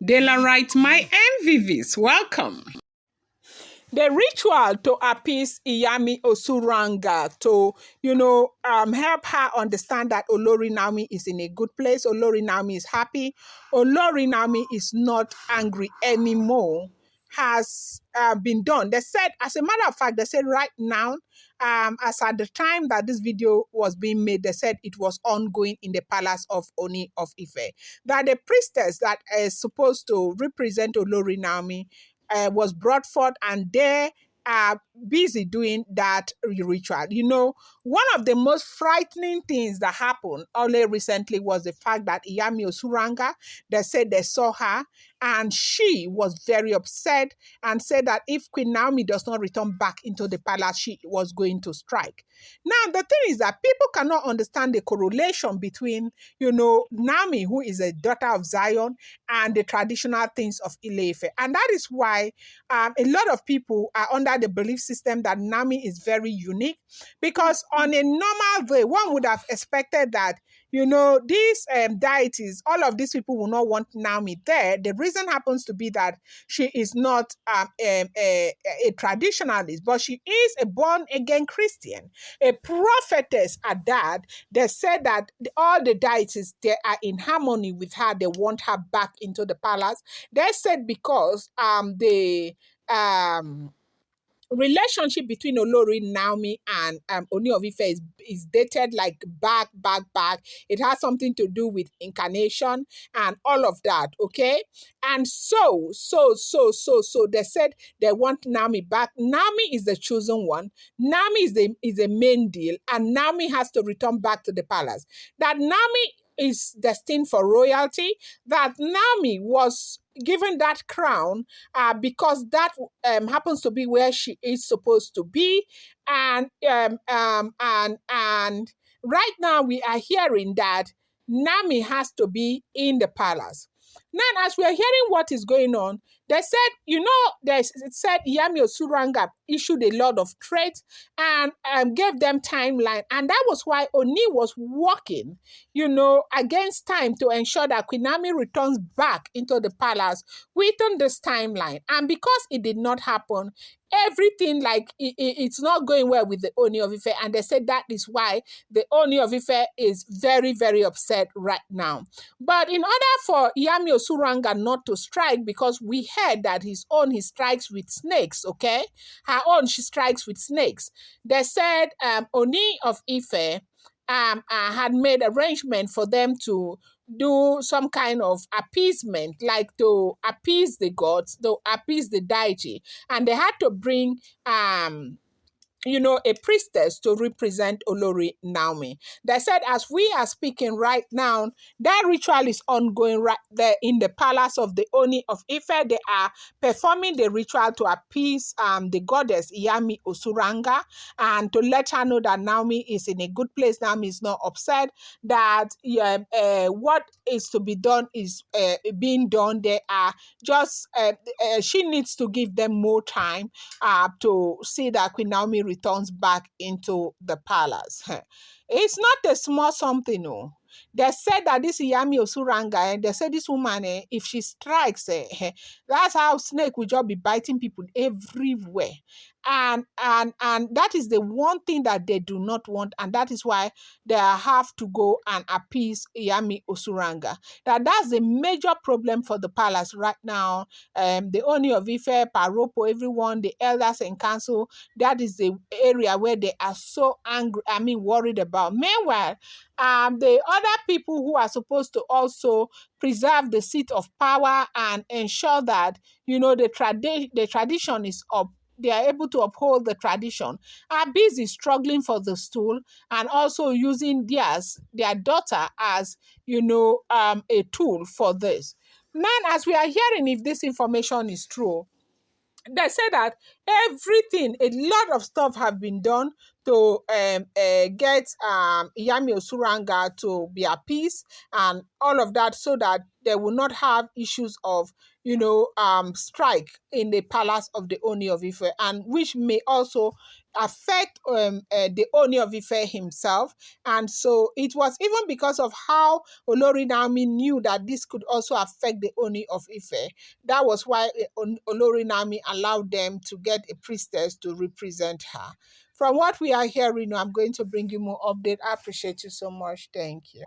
Daylight, my MVVs, welcome. The ritual to appease Iyami Osoranga to, help her understand that Olori Naomi is in a good place. Olori Naomi is happy. Olori Naomi is not angry anymore. Has been done. They said, as a matter of fact, they said right now, as at the time that this video was being made, they said it was ongoing in the palace of Ooni of Ife. That the priestess that is supposed to represent Olori Naomi was brought forth, and they are busy doing that ritual. One of the most frightening things that happened only recently was the fact that Iyami Osoranga, they said they saw her and she was very upset and said that if Queen Naomi does not return back into the palace, she was going to strike. Now, the thing is that people cannot understand the correlation between, Naomi, who is a daughter of Zion, and the traditional things of Ile-Ife. And that is why a lot of people are under the belief system that Naomi is very unique, because on a normal day, one would have expected that, these deities, all of these people will not want Naomi there. The reason happens to be that she is not a traditionalist, but she is a born-again Christian, a prophetess at that. They said that all the deities, they are in harmony with her. They want her back into the palace. They said because the relationship between Olori Naomi and Ooni of Ife is dated like back. It has something to do with incarnation and all of that, okay? And so they said they want Naomi back. Naomi is the chosen one. Naomi is the main deal, and Naomi has to return back to the palace. That Naomi is destined for royalty, that Naomi was given that crown because that happens to be where she is supposed to be, and right now we are hearing that Naomi has to be in the palace. Now, as we are hearing what is going on, they said, it said Iyami Osoranga issued a lot of threats and gave them timeline. And that was why Oni was working, against time to ensure that Queen Naomi returns back into the palace within this timeline. And because it did not happen, everything it's not going well with the Ooni of Ife, and they said that is why the Ooni of Ife is very, very upset right now. But in order for Iyami Osoranga not to strike, because we heard that he strikes with snakes, okay? Her own, she strikes with snakes. They said Ooni of Ife had made arrangement for them to do some kind of appeasement, like to appease the gods, to appease the deity. And they had to bring a priestess to represent Olori Naomi. They said, as we are speaking right now, that ritual is ongoing right there in the palace of the Ooni of Ife. They are performing the ritual to appease the goddess Iyami Osoranga, and to let her know that Naomi is in a good place. Naomi is not upset, that what is to be done is being done. They are just, she needs to give them more time to see that Queen Naomi returns back into the palace. It's not a small something, no. They said that this Iyami Osoranga, and they said this woman, if she strikes, that's how snake will just be biting people everywhere. And that is the one thing that they do not want, and that is why they have to go and appease Iyami Osoranga. That's the major problem for the palace right now. The Ooni of Ife, Paropo, everyone, the elders and council, that is the area where they are so angry, worried about. Meanwhile, the other people who are supposed to also preserve the seat of power and ensure that, the tradition is up, they are able to uphold the tradition, are busy struggling for the stool and also using their daughter as, a tool for this. Now, as we are hearing, if this information is true, they say that a lot of stuff have been done to get Iyami Osoranga to be appeased and all of that, so that they will not have issues of, strike in the palace of the Oni of Ife, and which may also affect the Oni of Ife himself. And so it was even because of how Olori Naomi knew that this could also affect the Oni of Ife. That was why Olori Naomi allowed them to get a priestess to represent her. From what we are hearing, I'm going to bring you more update. I appreciate you so much. Thank you.